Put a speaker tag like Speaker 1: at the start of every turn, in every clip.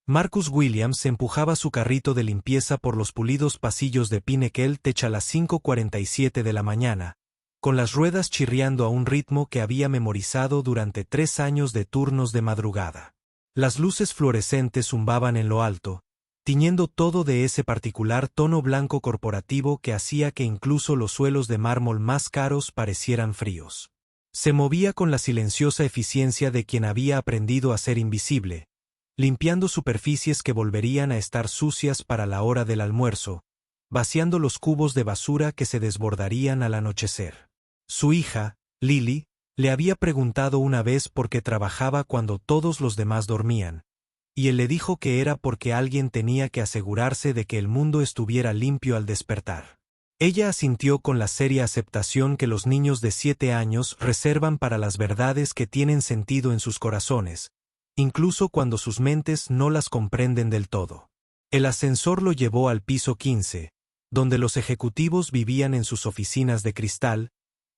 Speaker 1: Marcus Williams empujaba su carrito de limpieza por los pulidos pasillos de Pinnacle Tech a las 5:47 de la mañana, con las ruedas chirriando a un ritmo que había memorizado durante 3 años de turnos de madrugada. Las luces fluorescentes zumbaban en lo alto, tiñendo todo de ese particular tono blanco corporativo que hacía que incluso los suelos de mármol más caros parecieran fríos. Se movía con la silenciosa eficiencia de quien había aprendido a ser invisible, limpiando superficies que volverían a estar sucias para la hora del almuerzo, vaciando los cubos de basura que se desbordarían al anochecer. Su hija, Lily, le había preguntado una vez por qué trabajaba cuando todos los demás dormían, y él le dijo que era porque alguien tenía que asegurarse de que el mundo estuviera limpio al despertar. Ella asintió con la seria aceptación que los niños de 7 años reservan para las verdades que tienen sentido en sus corazones, incluso cuando sus mentes no las comprenden del todo. El ascensor lo llevó al piso 15, donde los ejecutivos vivían en sus oficinas de cristal,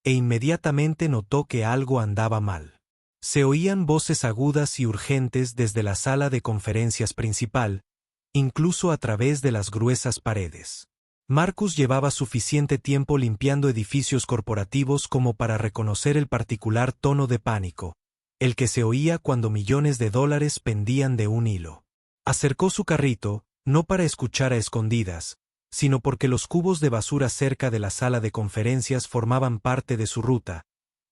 Speaker 1: e inmediatamente notó que algo andaba mal. Se oían voces agudas y urgentes desde la sala de conferencias principal, incluso a través de las gruesas paredes. Marcus llevaba suficiente tiempo limpiando edificios corporativos como para reconocer el particular tono de pánico, el que se oía cuando millones de dólares pendían de un hilo. Acercó su carrito, no para escuchar a escondidas, sino porque los cubos de basura cerca de la sala de conferencias formaban parte de su ruta,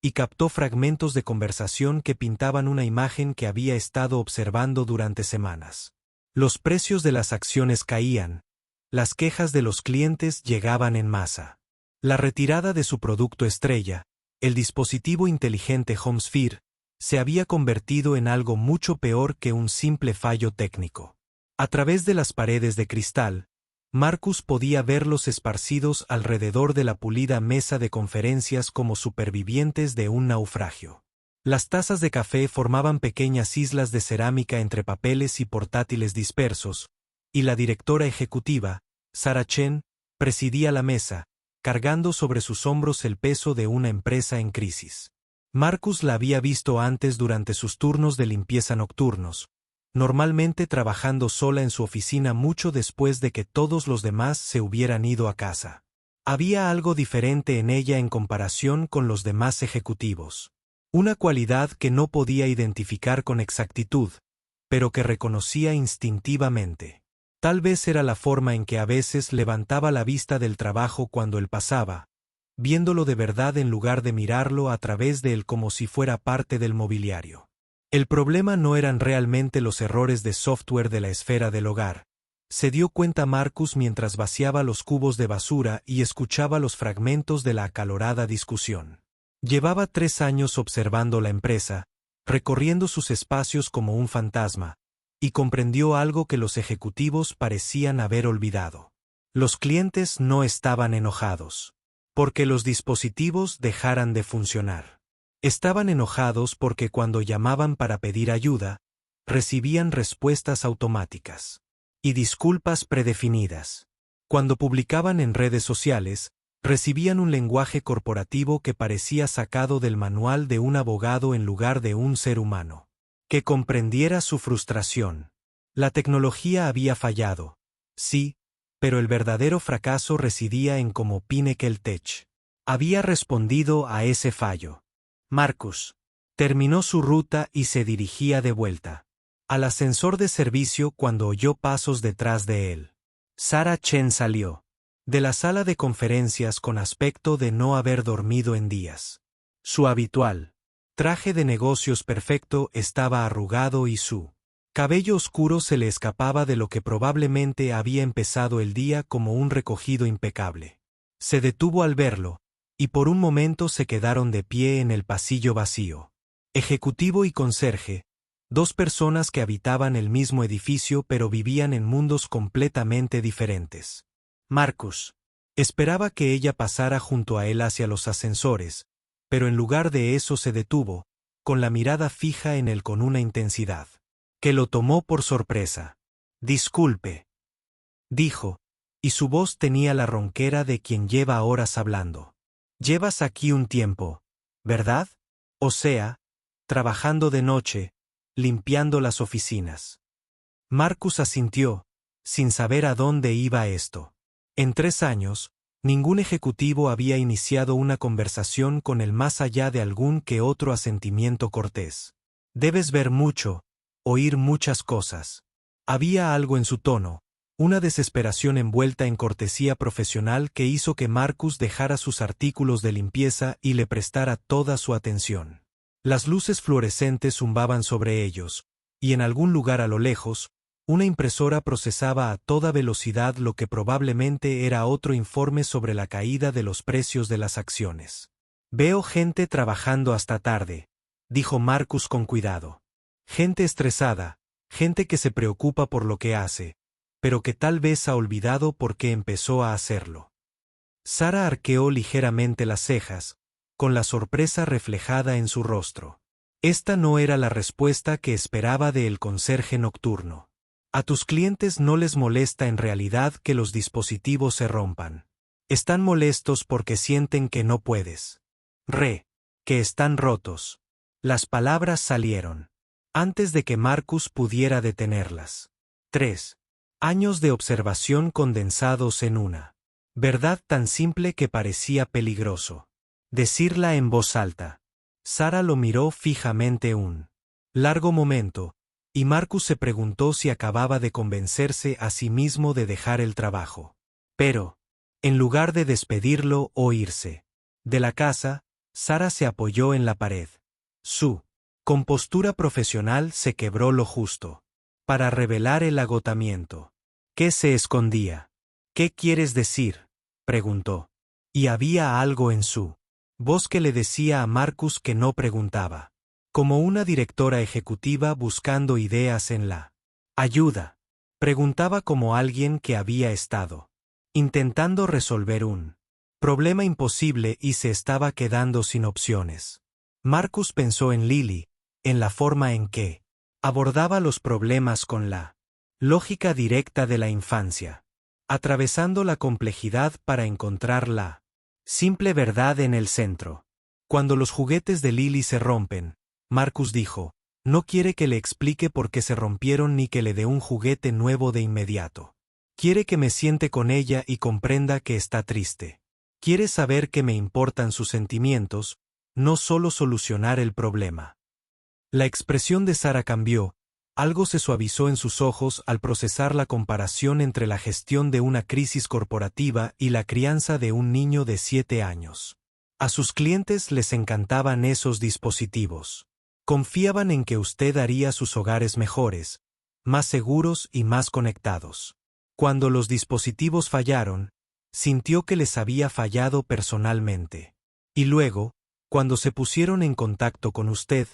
Speaker 1: y captó fragmentos de conversación que pintaban una imagen que había estado observando durante semanas. Los precios de las acciones caían, las quejas de los clientes llegaban en masa. La retirada de su producto estrella, el dispositivo inteligente HomeSphere, se había convertido en algo mucho peor que un simple fallo técnico. A través de las paredes de cristal, Marcus podía verlos esparcidos alrededor de la pulida mesa de conferencias como supervivientes de un naufragio. Las tazas de café formaban pequeñas islas de cerámica entre papeles y portátiles dispersos, y la directora ejecutiva, Sarah Chen, presidía la mesa, cargando sobre sus hombros el peso de una empresa en crisis. Marcus la había visto antes durante sus turnos de limpieza nocturnos, normalmente trabajando sola en su oficina mucho después de que todos los demás se hubieran ido a casa. Había algo diferente en ella en comparación con los demás ejecutivos. Una cualidad que no podía identificar con exactitud, pero que reconocía instintivamente. Tal vez era la forma en que a veces levantaba la vista del trabajo cuando él pasaba, viéndolo de verdad en lugar de mirarlo a través de él como si fuera parte del mobiliario. El problema no eran realmente los errores de software de la esfera del hogar. Se dio cuenta Marcus mientras vaciaba los cubos de basura y escuchaba los fragmentos de la acalorada discusión. Llevaba 3 años observando la empresa, recorriendo sus espacios como un fantasma, y comprendió algo que los ejecutivos parecían haber olvidado. Los clientes no estaban enojados porque los dispositivos dejaran de funcionar. Estaban enojados porque cuando llamaban para pedir ayuda, recibían respuestas automáticas y disculpas predefinidas. Cuando publicaban en redes sociales, recibían un lenguaje corporativo que parecía sacado del manual de un abogado en lugar de un ser humano que comprendiera su frustración. La tecnología había fallado, sí, pero el verdadero fracaso residía en cómo Pinnacle Tech había respondido a ese fallo. Marcus terminó su ruta y se dirigía de vuelta al ascensor de servicio cuando oyó pasos detrás de él. Sarah Chen salió de la sala de conferencias con aspecto de no haber dormido en días. Su habitual traje de negocios perfecto estaba arrugado y su cabello oscuro se le escapaba de lo que probablemente había empezado el día como un recogido impecable. Se detuvo al verlo, y por un momento se quedaron de pie en el pasillo vacío. Ejecutivo y conserje, 2 personas que habitaban el mismo edificio pero vivían en mundos completamente diferentes. Marcus esperaba que ella pasara junto a él hacia los ascensores, pero en lugar de eso se detuvo, con la mirada fija en él con una intensidad que lo tomó por sorpresa. «Disculpe», dijo, y su voz tenía la ronquera de quien lleva horas hablando. «Llevas aquí un tiempo, ¿verdad? O sea, trabajando de noche, limpiando las oficinas». Marcus asintió, sin saber a dónde iba esto. En 3 años, ningún ejecutivo había iniciado una conversación con él más allá de algún que otro asentimiento cortés. Debes ver mucho, oír muchas cosas. Había algo en su tono, una desesperación envuelta en cortesía profesional que hizo que Marcus dejara sus artículos de limpieza y le prestara toda su atención. Las luces fluorescentes zumbaban sobre ellos, y en algún lugar a lo lejos, una impresora procesaba a toda velocidad lo que probablemente era otro informe sobre la caída de los precios de las acciones. Veo gente trabajando hasta tarde, dijo Marcus con cuidado. Gente estresada, gente que se preocupa por lo que hace, pero que tal vez ha olvidado por qué empezó a hacerlo. Sara arqueó ligeramente las cejas, con la sorpresa reflejada en su rostro. Esta no era la respuesta que esperaba del conserje nocturno. A tus clientes no les molesta en realidad que los dispositivos se rompan. Están molestos porque sienten que no puedes. Que están rotos. Las palabras salieron, antes de que Marcus pudiera detenerlas. 3 años de observación condensados en una verdad tan simple que parecía peligroso. Decirla en voz alta. Sara lo miró fijamente un largo momento, y Marcus se preguntó si acababa de convencerse a sí mismo de dejar el trabajo. Pero, en lugar de despedirlo o irse de la casa, Sara se apoyó en la pared. Su compostura profesional se quebró lo justo para revelar el agotamiento. ¿Qué se escondía? ¿Qué quieres decir?, preguntó. Y había algo en su voz que le decía a Marcus que no preguntaba. Como una directora ejecutiva buscando ideas en la ayuda. Preguntaba como alguien que había estado intentando resolver un problema imposible y se estaba quedando sin opciones. Marcus pensó en Lily, en la forma en que abordaba los problemas con la lógica directa de la infancia, atravesando la complejidad para encontrar la simple verdad en el centro. Cuando los juguetes de Lily se rompen, Marcus dijo, no quiere que le explique por qué se rompieron ni que le dé un juguete nuevo de inmediato. Quiere que me siente con ella y comprenda que está triste. Quiere saber que me importan sus sentimientos, no solo solucionar el problema. La expresión de Sara cambió, algo se suavizó en sus ojos al procesar la comparación entre la gestión de una crisis corporativa y la crianza de un niño de 7 años. A sus clientes les encantaban esos dispositivos. Confiaban en que usted haría sus hogares mejores, más seguros y más conectados. Cuando los dispositivos fallaron, sintió que les había fallado personalmente. Y luego, cuando se pusieron en contacto con usted,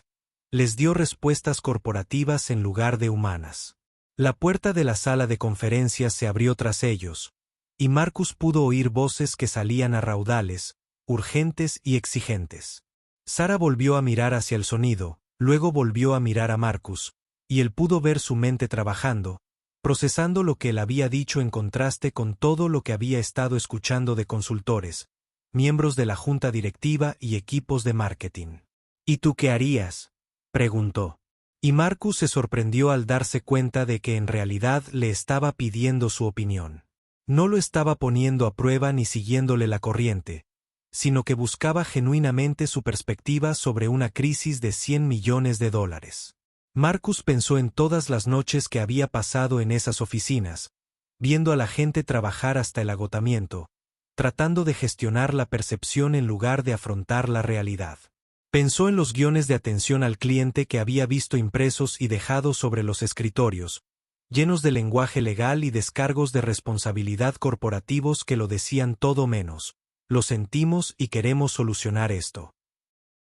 Speaker 1: les dio respuestas corporativas en lugar de humanas. La puerta de la sala de conferencias se abrió tras ellos, y Marcus pudo oír voces que salían a raudales, urgentes y exigentes. Sara volvió a mirar hacia el sonido, luego volvió a mirar a Marcus, y él pudo ver su mente trabajando, procesando lo que él había dicho en contraste con todo lo que había estado escuchando de consultores, miembros de la junta directiva y equipos de marketing. ¿Y tú qué harías?, preguntó. Y Marcus se sorprendió al darse cuenta de que en realidad le estaba pidiendo su opinión. No lo estaba poniendo a prueba ni siguiéndole la corriente, sino que buscaba genuinamente su perspectiva sobre una crisis de $100 millones. Marcus pensó en todas las noches que había pasado en esas oficinas, viendo a la gente trabajar hasta el agotamiento, tratando de gestionar la percepción en lugar de afrontar la realidad. Pensó en los guiones de atención al cliente que había visto impresos y dejados sobre los escritorios, llenos de lenguaje legal y descargos de responsabilidad corporativos que lo decían todo menos. Lo sentimos y queremos solucionar esto.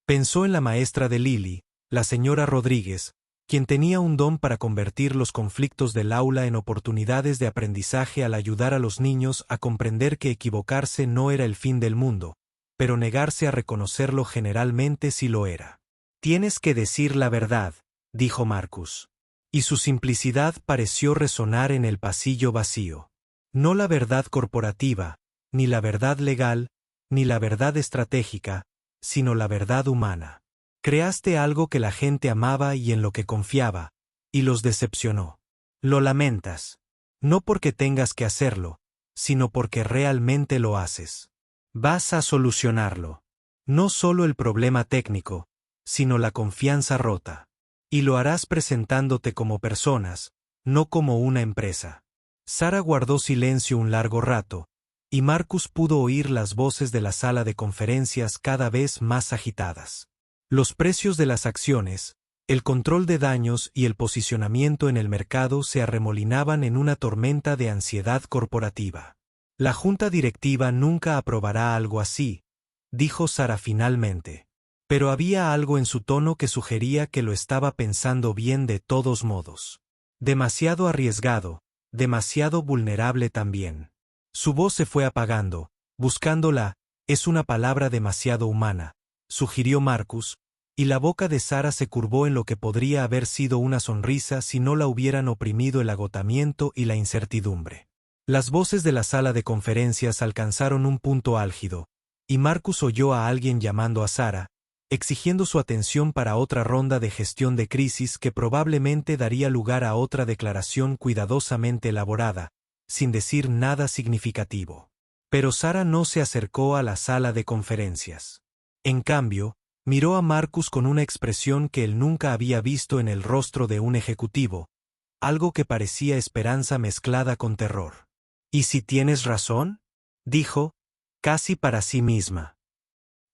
Speaker 1: Pensó en la maestra de Lily, la señora Rodríguez, quien tenía un don para convertir los conflictos del aula en oportunidades de aprendizaje al ayudar a los niños a comprender que equivocarse no era el fin del mundo, pero negarse a reconocerlo generalmente sí lo era. Tienes que decir la verdad, dijo Marcus. Y su simplicidad pareció resonar en el pasillo vacío. No la verdad corporativa, ni la verdad legal, ni la verdad estratégica, sino la verdad humana. Creaste algo que la gente amaba y en lo que confiaba, y los decepcionó. Lo lamentas. No porque tengas que hacerlo, sino porque realmente lo haces. Vas a solucionarlo. No solo el problema técnico, sino la confianza rota. Y lo harás presentándote como personas, no como una empresa. Sara guardó silencio un largo rato, y Marcus pudo oír las voces de la sala de conferencias cada vez más agitadas. Los precios de las acciones, el control de daños y el posicionamiento en el mercado se arremolinaban en una tormenta de ansiedad corporativa. La junta directiva nunca aprobará algo así, dijo Sara finalmente. Pero había algo en su tono que sugería que lo estaba pensando bien de todos modos. Demasiado arriesgado, demasiado vulnerable también. Su voz se fue apagando, buscándola, es una palabra demasiado humana, sugirió Marcus, y la boca de Sara se curvó en lo que podría haber sido una sonrisa si no la hubieran oprimido el agotamiento y la incertidumbre. Las voces de la sala de conferencias alcanzaron un punto álgido, y Marcus oyó a alguien llamando a Sara, exigiendo su atención para otra ronda de gestión de crisis que probablemente daría lugar a otra declaración cuidadosamente elaborada, sin decir nada significativo. Pero Sara no se acercó a la sala de conferencias. En cambio, miró a Marcus con una expresión que él nunca había visto en el rostro de un ejecutivo, algo que parecía esperanza mezclada con terror. ¿Y si tienes razón? Dijo, casi para sí misma.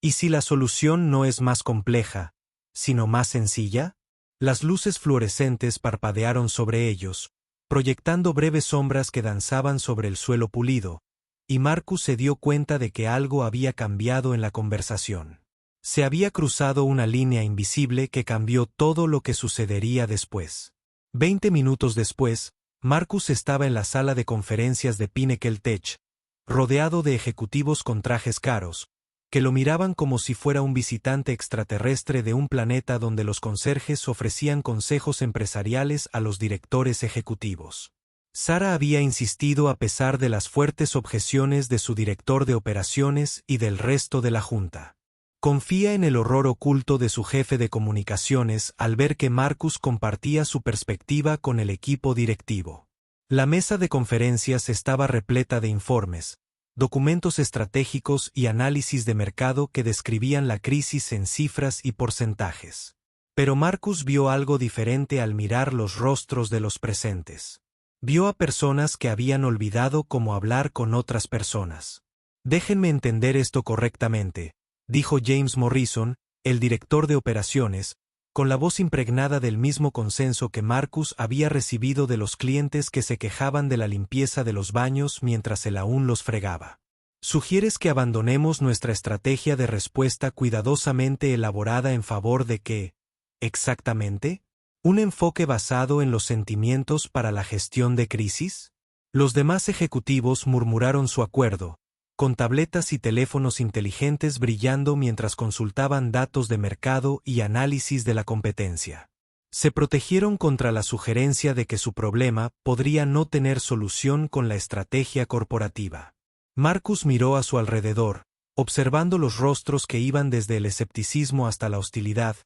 Speaker 1: ¿Y si la solución no es más compleja, sino más sencilla? Las luces fluorescentes parpadearon sobre ellos, proyectando breves sombras que danzaban sobre el suelo pulido, y Marcus se dio cuenta de que algo había cambiado en la conversación. Se había cruzado una línea invisible que cambió todo lo que sucedería después. 20 minutos después, Marcus estaba en la sala de conferencias de Pinnacle Tech, rodeado de ejecutivos con trajes caros, que lo miraban como si fuera un visitante extraterrestre de un planeta donde los conserjes ofrecían consejos empresariales a los directores ejecutivos. Sara había insistido a pesar de las fuertes objeciones de su director de operaciones y del resto de la junta. Confía en el horror oculto de su jefe de comunicaciones al ver que Marcus compartía su perspectiva con el equipo directivo. La mesa de conferencias estaba repleta de informes, documentos estratégicos y análisis de mercado que describían la crisis en cifras y porcentajes. Pero Marcus vio algo diferente al mirar los rostros de los presentes. Vio a personas que habían olvidado cómo hablar con otras personas. Déjenme entender esto correctamente, dijo James Morrison, el director de operaciones, con la voz impregnada del mismo consenso que Marcus había recibido de los clientes que se quejaban de la limpieza de los baños mientras él aún los fregaba. ¿Sugieres que abandonemos nuestra estrategia de respuesta cuidadosamente elaborada en favor de qué? ¿Exactamente? ¿Un enfoque basado en los sentimientos para la gestión de crisis? Los demás ejecutivos murmuraron su acuerdo, con tabletas y teléfonos inteligentes brillando mientras consultaban datos de mercado y análisis de la competencia. Se protegieron contra la sugerencia de que su problema podría no tener solución con la estrategia corporativa. Marcus miró a su alrededor, observando los rostros que iban desde el escepticismo hasta la hostilidad,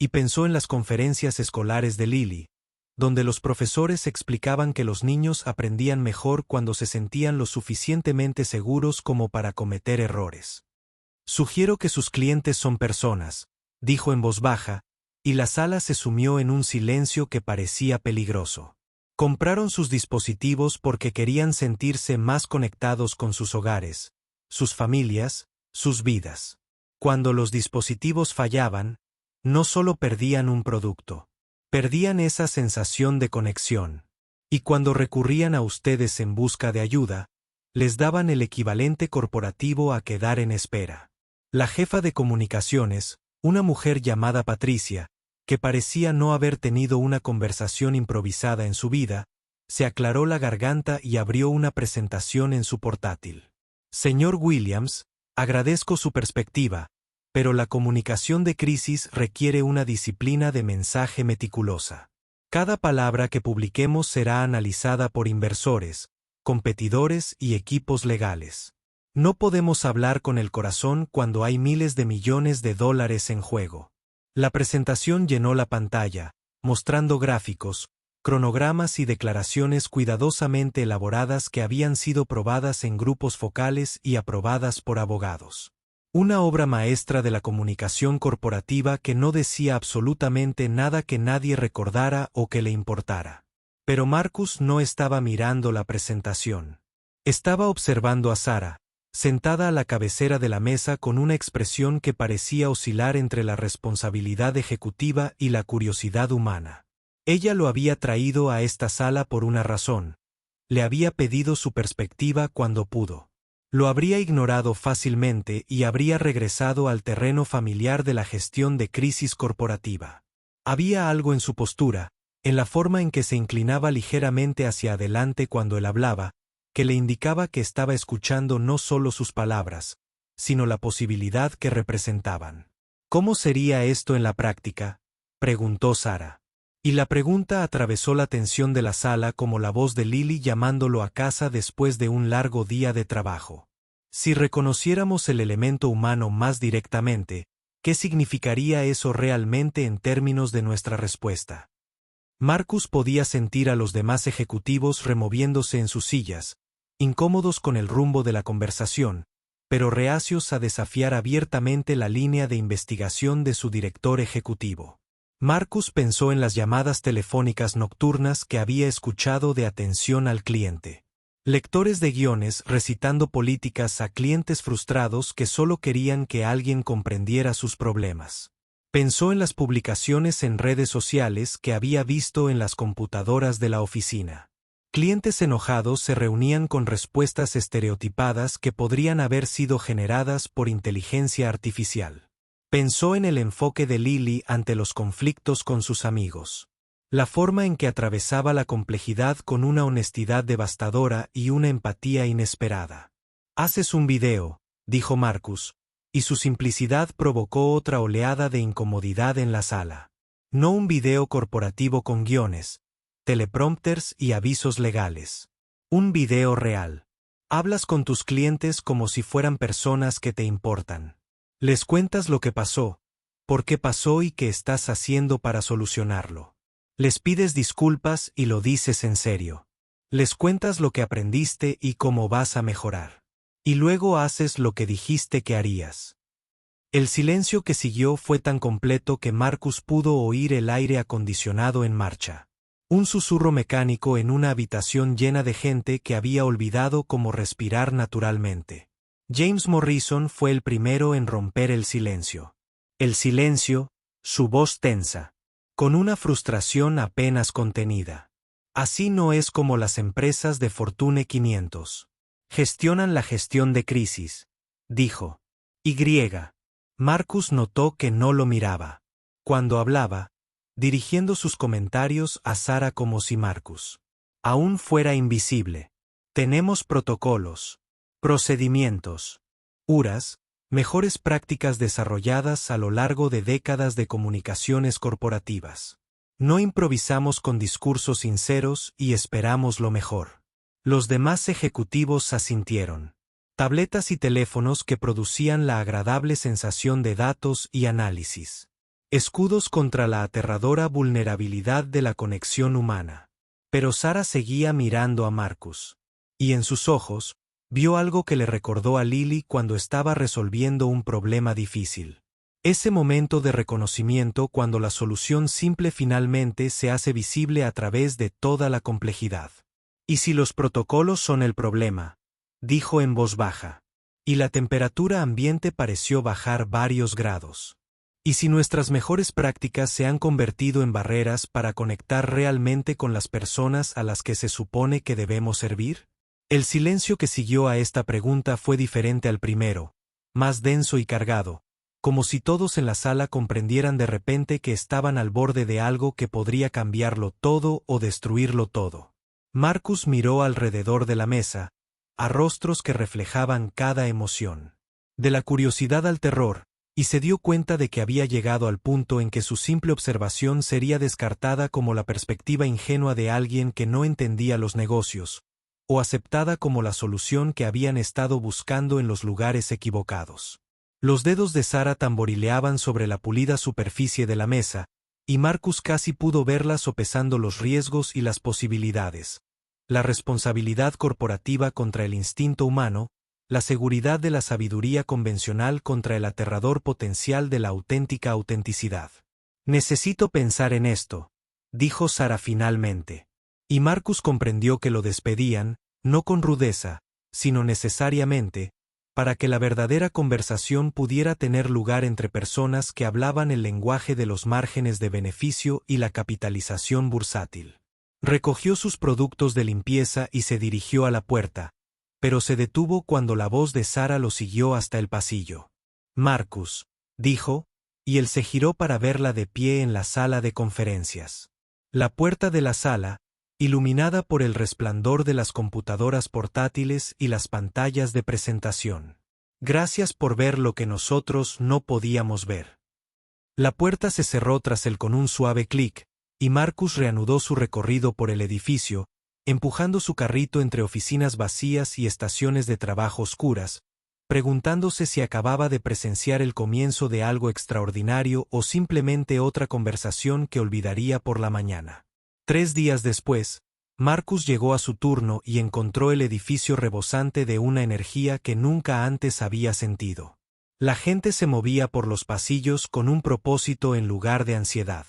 Speaker 1: y pensó en las conferencias escolares de Lily, donde los profesores explicaban que los niños aprendían mejor cuando se sentían lo suficientemente seguros como para cometer errores. Sugiero que sus clientes son personas, dijo en voz baja, y la sala se sumió en un silencio que parecía peligroso. Compraron sus dispositivos porque querían sentirse más conectados con sus hogares, sus familias, sus vidas. Cuando los dispositivos fallaban, no solo perdían un producto, perdían esa sensación de conexión. Y cuando recurrían a ustedes en busca de ayuda, les daban el equivalente corporativo a quedar en espera. La jefa de comunicaciones, una mujer llamada Patricia, que parecía no haber tenido una conversación improvisada en su vida, se aclaró la garganta y abrió una presentación en su portátil. Señor Williams, agradezco su perspectiva, pero la comunicación de crisis requiere una disciplina de mensaje meticulosa. Cada palabra que publiquemos será analizada por inversores, competidores y equipos legales. No podemos hablar con el corazón cuando hay miles de millones de dólares en juego. La presentación llenó la pantalla, mostrando gráficos, cronogramas y declaraciones cuidadosamente elaboradas que habían sido probadas en grupos focales y aprobadas por abogados. Una obra maestra de la comunicación corporativa que no decía absolutamente nada que nadie recordara o que le importara. Pero Marcus no estaba mirando la presentación. Estaba observando a Sarah, sentada a la cabecera de la mesa con una expresión que parecía oscilar entre la responsabilidad ejecutiva y la curiosidad humana. Ella lo había traído a esta sala por una razón. Le había pedido su perspectiva cuando pudo. Lo habría ignorado fácilmente y habría regresado al terreno familiar de la gestión de crisis corporativa. Había algo en su postura, en la forma en que se inclinaba ligeramente hacia adelante cuando él hablaba, que le indicaba que estaba escuchando no solo sus palabras, sino la posibilidad que representaban. ¿Cómo sería esto en la práctica?, preguntó Sarah. Y la pregunta atravesó la tensión de la sala como la voz de Lily llamándolo a casa después de un largo día de trabajo. Si reconociéramos el elemento humano más directamente, ¿qué significaría eso realmente en términos de nuestra respuesta? Marcus podía sentir a los demás ejecutivos removiéndose en sus sillas, incómodos con el rumbo de la conversación, pero reacios a desafiar abiertamente la línea de investigación de su director ejecutivo. Marcus pensó en las llamadas telefónicas nocturnas que había escuchado de atención al cliente. Lectores de guiones recitando políticas a clientes frustrados que solo querían que alguien comprendiera sus problemas. Pensó en las publicaciones en redes sociales que había visto en las computadoras de la oficina. Clientes enojados se reunían con respuestas estereotipadas que podrían haber sido generadas por inteligencia artificial. Pensó en el enfoque de Lily ante los conflictos con sus amigos. La forma en que atravesaba la complejidad con una honestidad devastadora y una empatía inesperada. «Haces un video», dijo Marcus, y su simplicidad provocó otra oleada de incomodidad en la sala. No un video corporativo con guiones, teleprompters y avisos legales. Un video real. Hablas con tus clientes como si fueran personas que te importan. Les cuentas lo que pasó, por qué pasó y qué estás haciendo para solucionarlo. Les pides disculpas y lo dices en serio. Les cuentas lo que aprendiste y cómo vas a mejorar. Y luego haces lo que dijiste que harías. El silencio que siguió fue tan completo que Marcus pudo oír el aire acondicionado en marcha. Un susurro mecánico en una habitación llena de gente que había olvidado cómo respirar naturalmente. James Morrison fue el primero en romper el silencio. El silencio, su voz tensa, con una frustración apenas contenida. Así no es como las empresas de Fortune 500 gestionan la gestión de crisis, dijo. Marcus notó que no lo miraba. Cuando hablaba, dirigiendo sus comentarios a Sarah como si Marcus aún fuera invisible. Tenemos protocolos, procedimientos, URAs, mejores prácticas desarrolladas a lo largo de décadas de comunicaciones corporativas. No improvisamos con discursos sinceros y esperamos lo mejor. Los demás ejecutivos asintieron. Tabletas y teléfonos que producían la agradable sensación de datos y análisis. Escudos contra la aterradora vulnerabilidad de la conexión humana. Pero Sarah seguía mirando a Marcus. Y en sus ojos, vio algo que le recordó a Lily cuando estaba resolviendo un problema difícil. Ese momento de reconocimiento cuando la solución simple finalmente se hace visible a través de toda la complejidad. ¿Y si los protocolos son el problema?, dijo en voz baja. Y la temperatura ambiente pareció bajar varios grados. ¿Y si nuestras mejores prácticas se han convertido en barreras para conectar realmente con las personas a las que se supone que debemos servir? El silencio que siguió a esta pregunta fue diferente al primero, más denso y cargado, como si todos en la sala comprendieran de repente que estaban al borde de algo que podría cambiarlo todo o destruirlo todo. Marcus miró alrededor de la mesa, a rostros que reflejaban cada emoción. De la curiosidad al terror, y se dio cuenta de que había llegado al punto en que su simple observación sería descartada como la perspectiva ingenua de alguien que no entendía los negocios, o aceptada como la solución que habían estado buscando en los lugares equivocados. Los dedos de Sarah tamborileaban sobre la pulida superficie de la mesa, y Marcus casi pudo verla sopesando los riesgos y las posibilidades. La responsabilidad corporativa contra el instinto humano, la seguridad de la sabiduría convencional contra el aterrador potencial de la auténtica autenticidad. «Necesito pensar en esto», dijo Sara finalmente. Y Marcus comprendió que lo despedían, no con rudeza, sino necesariamente, para que la verdadera conversación pudiera tener lugar entre personas que hablaban el lenguaje de los márgenes de beneficio y la capitalización bursátil. Recogió sus productos de limpieza y se dirigió a la puerta, pero se detuvo cuando la voz de Sara lo siguió hasta el pasillo. «Marcus», dijo, y él se giró para verla de pie en la sala de conferencias. La puerta de la sala, iluminada por el resplandor de las computadoras portátiles y las pantallas de presentación. «Gracias por ver lo que nosotros no podíamos ver». La puerta se cerró tras él con un suave clic, y Marcus reanudó su recorrido por el edificio, empujando su carrito entre oficinas vacías y estaciones de trabajo oscuras, preguntándose si acababa de presenciar el comienzo de algo extraordinario o simplemente otra conversación que olvidaría por la mañana. 3 días después, Marcus llegó a su turno y encontró el edificio rebosante de una energía que nunca antes había sentido. La gente se movía por los pasillos con un propósito en lugar de ansiedad.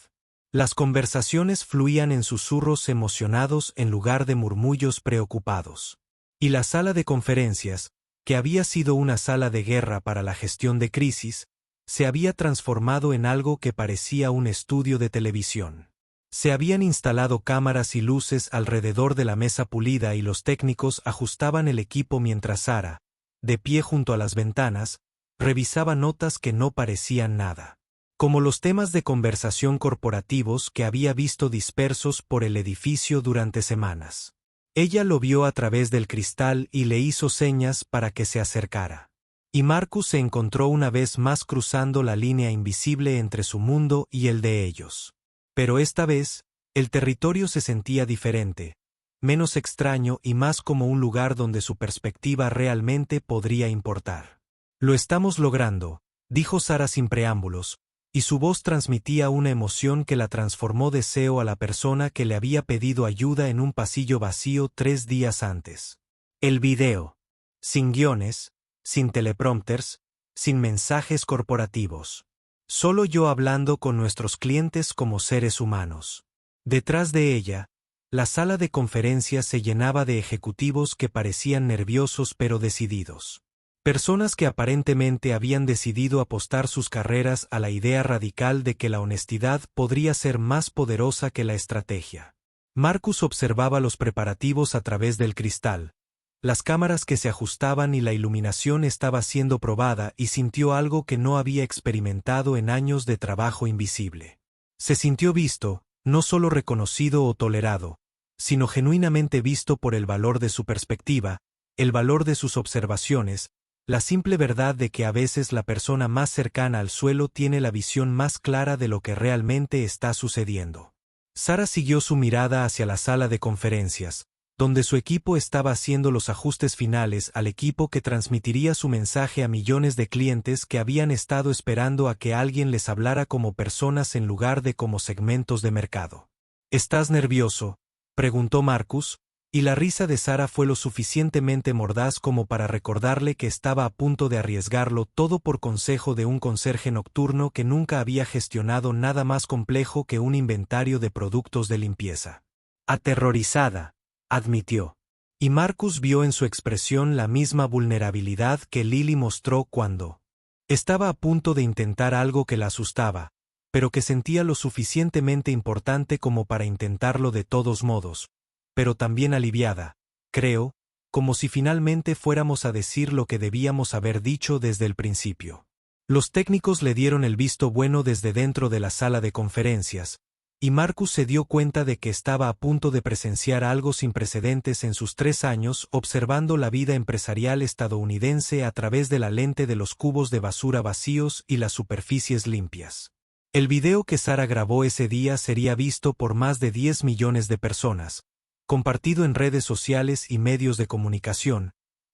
Speaker 1: Las conversaciones fluían en susurros emocionados en lugar de murmullos preocupados. Y la sala de conferencias, que había sido una sala de guerra para la gestión de crisis, se había transformado en algo que parecía un estudio de televisión. Se habían instalado cámaras y luces alrededor de la mesa pulida y los técnicos ajustaban el equipo mientras Sara, de pie junto a las ventanas, revisaba notas que no parecían nada. Como los temas de conversación corporativos que había visto dispersos por el edificio durante semanas. Ella lo vio a través del cristal y le hizo señas para que se acercara. Y Marcus se encontró una vez más cruzando la línea invisible entre su mundo y el de ellos. Pero esta vez, el territorio se sentía diferente, menos extraño y más como un lugar donde su perspectiva realmente podría importar. «Lo estamos logrando», dijo Sara sin preámbulos, y su voz transmitía una emoción que la transformó deseo a la persona que le había pedido ayuda en un pasillo vacío 3 días antes. El video. Sin guiones, sin teleprompters, sin mensajes corporativos. Solo yo hablando con nuestros clientes como seres humanos. Detrás de ella, la sala de conferencias se llenaba de ejecutivos que parecían nerviosos pero decididos. Personas que aparentemente habían decidido apostar sus carreras a la idea radical de que la honestidad podría ser más poderosa que la estrategia. Marcus observaba los preparativos a través del cristal, las cámaras que se ajustaban y la iluminación estaba siendo probada y sintió algo que no había experimentado en años de trabajo invisible. Se sintió visto, no solo reconocido o tolerado, sino genuinamente visto por el valor de su perspectiva, el valor de sus observaciones, la simple verdad de que a veces la persona más cercana al suelo tiene la visión más clara de lo que realmente está sucediendo. Sara siguió su mirada hacia la sala de conferencias, donde su equipo estaba haciendo los ajustes finales al equipo que transmitiría su mensaje a millones de clientes que habían estado esperando a que alguien les hablara como personas en lugar de como segmentos de mercado. «¿Estás nervioso?», preguntó Marcus, y la risa de Sara fue lo suficientemente mordaz como para recordarle que estaba a punto de arriesgarlo todo por consejo de un conserje nocturno que nunca había gestionado nada más complejo que un inventario de productos de limpieza. «Aterrorizada», admitió. Y Marcus vio en su expresión la misma vulnerabilidad que Lily mostró cuando estaba a punto de intentar algo que la asustaba, pero que sentía lo suficientemente importante como para intentarlo de todos modos, pero también aliviada, creo, como si finalmente fuéramos a decir lo que debíamos haber dicho desde el principio. Los técnicos le dieron el visto bueno desde dentro de la sala de conferencias, y Marcus se dio cuenta de que estaba a punto de presenciar algo sin precedentes en sus 3 años observando la vida empresarial estadounidense a través de la lente de los cubos de basura vacíos y las superficies limpias. El video que Sara grabó ese día sería visto por más de 10 millones de personas, compartido en redes sociales y medios de comunicación,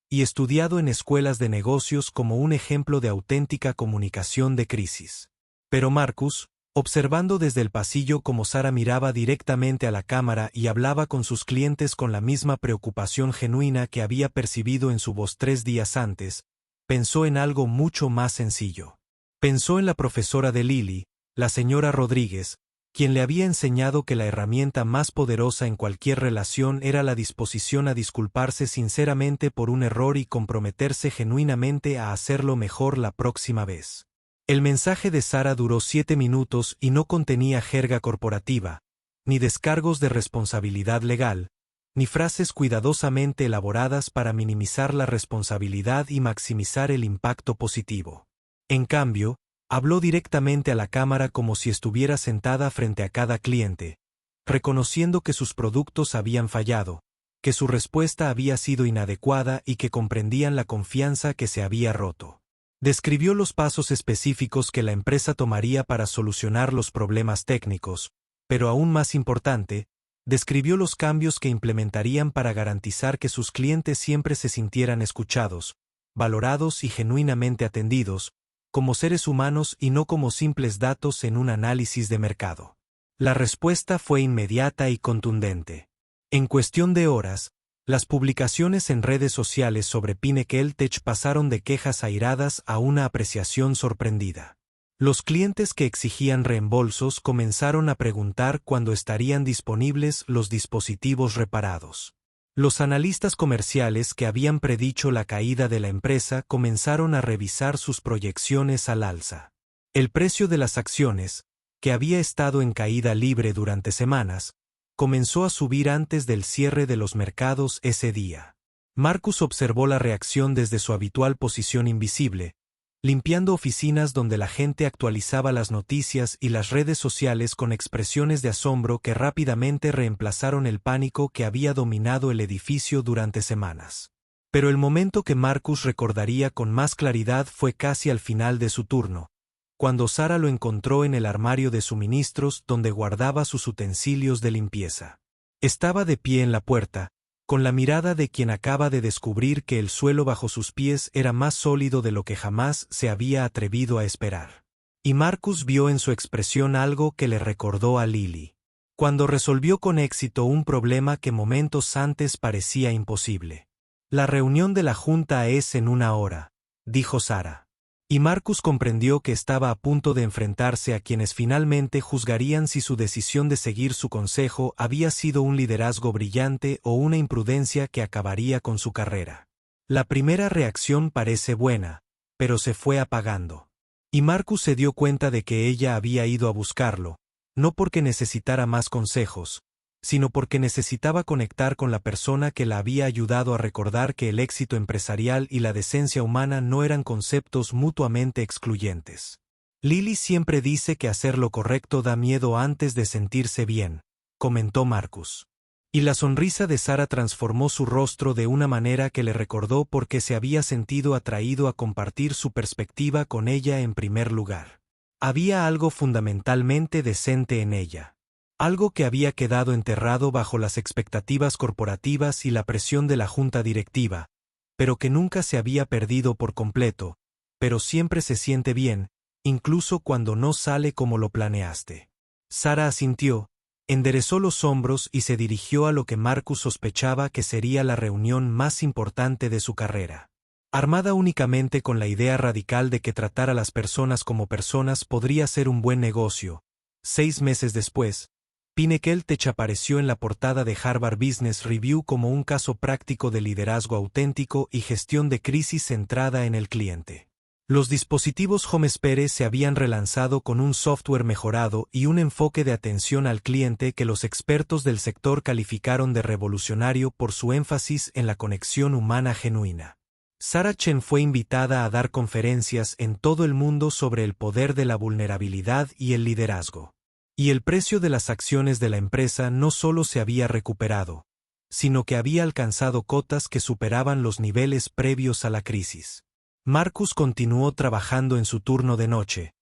Speaker 1: y estudiado en escuelas de negocios como un ejemplo de auténtica comunicación de crisis. Pero Marcus, observando desde el pasillo cómo Sara miraba directamente a la cámara y hablaba con sus clientes con la misma preocupación genuina que había percibido en su voz 3 días antes, pensó en algo mucho más sencillo. Pensó en la profesora de Lily, la señora Rodríguez, quien le había enseñado que la herramienta más poderosa en cualquier relación era la disposición a disculparse sinceramente por un error y comprometerse genuinamente a hacerlo mejor la próxima vez. El mensaje de Sara duró 7 minutos y no contenía jerga corporativa, ni descargos de responsabilidad legal, ni frases cuidadosamente elaboradas para minimizar la responsabilidad y maximizar el impacto positivo. En cambio, habló directamente a la cámara como si estuviera sentada frente a cada cliente, reconociendo que sus productos habían fallado, que su respuesta había sido inadecuada y que comprendían la confianza que se había roto. Describió los pasos específicos que la empresa tomaría para solucionar los problemas técnicos, pero aún más importante, describió los cambios que implementarían para garantizar que sus clientes siempre se sintieran escuchados, valorados y genuinamente atendidos, como seres humanos y no como simples datos en un análisis de mercado. La respuesta fue inmediata y contundente. En cuestión de horas, las publicaciones en redes sociales sobre Pinnacle Tech pasaron de quejas airadas a una apreciación sorprendida. Los clientes que exigían reembolsos comenzaron a preguntar cuándo estarían disponibles los dispositivos reparados. Los analistas comerciales que habían predicho la caída de la empresa comenzaron a revisar sus proyecciones al alza. El precio de las acciones, que había estado en caída libre durante semanas, comenzó a subir antes del cierre de los mercados ese día. Marcus observó la reacción desde su habitual posición invisible, limpiando oficinas donde la gente actualizaba las noticias y las redes sociales con expresiones de asombro que rápidamente reemplazaron el pánico que había dominado el edificio durante semanas. Pero el momento que Marcus recordaría con más claridad fue casi al final de su turno, cuando Sara lo encontró en el armario de suministros donde guardaba sus utensilios de limpieza. Estaba de pie en la puerta, con la mirada de quien acaba de descubrir que el suelo bajo sus pies era más sólido de lo que jamás se había atrevido a esperar. Y Marcus vio en su expresión algo que le recordó a Lily, cuando resolvió con éxito un problema que momentos antes parecía imposible. La reunión de la junta es en 1 hora, dijo Sara. Y Marcus comprendió que estaba a punto de enfrentarse a quienes finalmente juzgarían si su decisión de seguir su consejo había sido un liderazgo brillante o una imprudencia que acabaría con su carrera. La primera reacción parece buena, pero se fue apagando. Y Marcus se dio cuenta de que ella había ido a buscarlo, no porque necesitara más consejos, sino porque necesitaba conectar con la persona que la había ayudado a recordar que el éxito empresarial y la decencia humana no eran conceptos mutuamente excluyentes. Lily siempre dice que hacer lo correcto da miedo antes de sentirse bien, comentó Marcus. Y la sonrisa de Sara transformó su rostro de una manera que le recordó por qué se había sentido atraído a compartir su perspectiva con ella en primer lugar. Había algo fundamentalmente decente en ella. Algo que había quedado enterrado bajo las expectativas corporativas y la presión de la junta directiva, pero que nunca se había perdido por completo, pero siempre se siente bien, incluso cuando no sale como lo planeaste. Sara asintió, enderezó los hombros y se dirigió a lo que Marcus sospechaba que sería la reunión más importante de su carrera. Armada únicamente con la idea radical de que tratar a las personas como personas podría ser un buen negocio, 6 meses después, Pinnacle Tech apareció en la portada de Harvard Business Review como un caso práctico de liderazgo auténtico y gestión de crisis centrada en el cliente. Los dispositivos HomeSphere se habían relanzado con un software mejorado y un enfoque de atención al cliente que los expertos del sector calificaron de revolucionario por su énfasis en la conexión humana genuina. Sara Chen fue invitada a dar conferencias en todo el mundo sobre el poder de la vulnerabilidad y el liderazgo. Y el precio de las acciones de la empresa no solo se había recuperado, sino que había alcanzado cotas que superaban los niveles previos a la crisis. Marcus continuó trabajando en su turno de noche,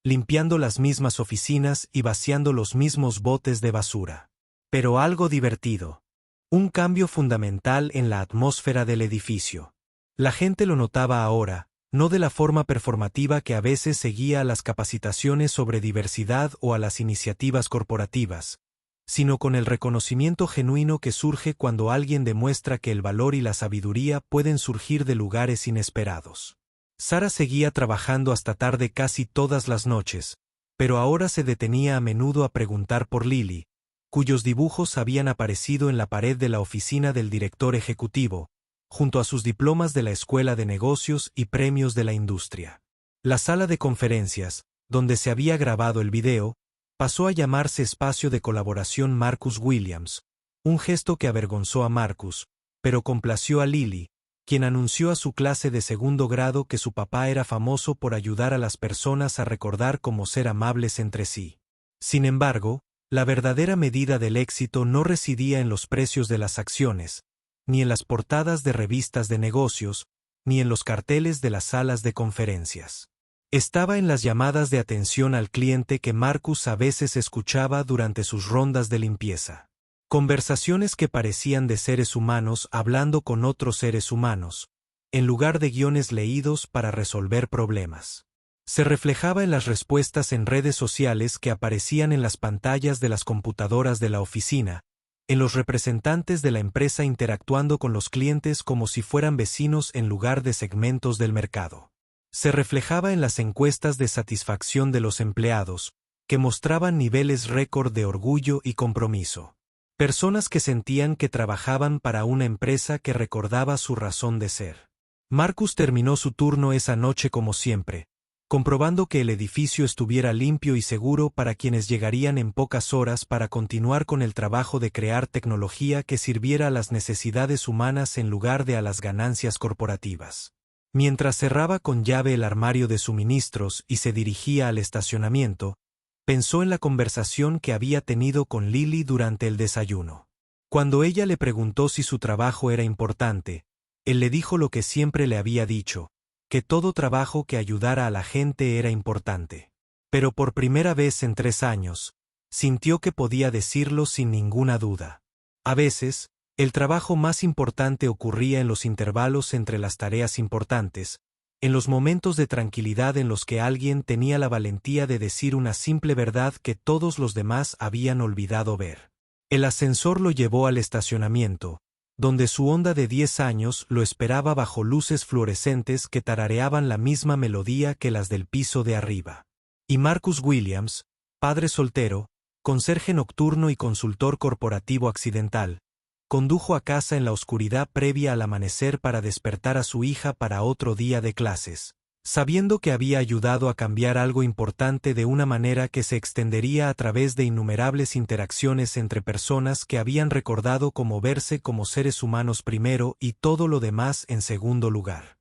Speaker 1: limpiando las mismas oficinas y vaciando los mismos botes de basura. Pero algo divertido. Un cambio fundamental en la atmósfera del edificio. La gente lo notaba ahora, no de la forma performativa que a veces seguía a las capacitaciones sobre diversidad o a las iniciativas corporativas, sino con el reconocimiento genuino que surge cuando alguien demuestra que el valor y la sabiduría pueden surgir de lugares inesperados. Sara seguía trabajando hasta tarde casi todas las noches, pero ahora se detenía a menudo a preguntar por Lily, cuyos dibujos habían aparecido en la pared de la oficina del director ejecutivo, junto a sus diplomas de la Escuela de Negocios y premios de la industria. La sala de conferencias, donde se había grabado el video, pasó a llamarse Espacio de Colaboración Marcus Williams, un gesto que avergonzó a Marcus, pero complació a Lily, quien anunció a su clase de segundo grado que su papá era famoso por ayudar a las personas a recordar cómo ser amables entre sí. Sin embargo, la verdadera medida del éxito no residía en los precios de las acciones, ni en las portadas de revistas de negocios, ni en los carteles de las salas de conferencias. Estaba en las llamadas de atención al cliente que Marcus a veces escuchaba durante sus rondas de limpieza. Conversaciones que parecían de seres humanos hablando con otros seres humanos, en lugar de guiones leídos para resolver problemas. Se reflejaba en las respuestas en redes sociales que aparecían en las pantallas de las computadoras de la oficina, en los representantes de la empresa interactuando con los clientes como si fueran vecinos en lugar de segmentos del mercado. Se reflejaba en las encuestas de satisfacción de los empleados, que mostraban niveles récord de orgullo y compromiso. Personas que sentían que trabajaban para una empresa que recordaba su razón de ser. Marcus terminó su turno esa noche como siempre, comprobando que el edificio estuviera limpio y seguro para quienes llegarían en pocas horas para continuar con el trabajo de crear tecnología que sirviera a las necesidades humanas en lugar de a las ganancias corporativas. Mientras cerraba con llave el armario de suministros y se dirigía al estacionamiento, pensó en la conversación que había tenido con Lily durante el desayuno. Cuando ella le preguntó si su trabajo era importante, él le dijo lo que siempre le había dicho, que todo trabajo que ayudara a la gente era importante. Pero por primera vez en 3 años, sintió que podía decirlo sin ninguna duda. A veces, el trabajo más importante ocurría en los intervalos entre las tareas importantes, en los momentos de tranquilidad en los que alguien tenía la valentía de decir una simple verdad que todos los demás habían olvidado ver. El ascensor lo llevó al estacionamiento, donde su Honda de 10 años lo esperaba bajo luces fluorescentes que tarareaban la misma melodía que las del piso de arriba. Y Marcus Williams, padre soltero, conserje nocturno y consultor corporativo accidental, condujo a casa en la oscuridad previa al amanecer para despertar a su hija para otro día de clases, sabiendo que había ayudado a cambiar algo importante de una manera que se extendería a través de innumerables interacciones entre personas que habían recordado cómo verse como seres humanos primero y todo lo demás en segundo lugar.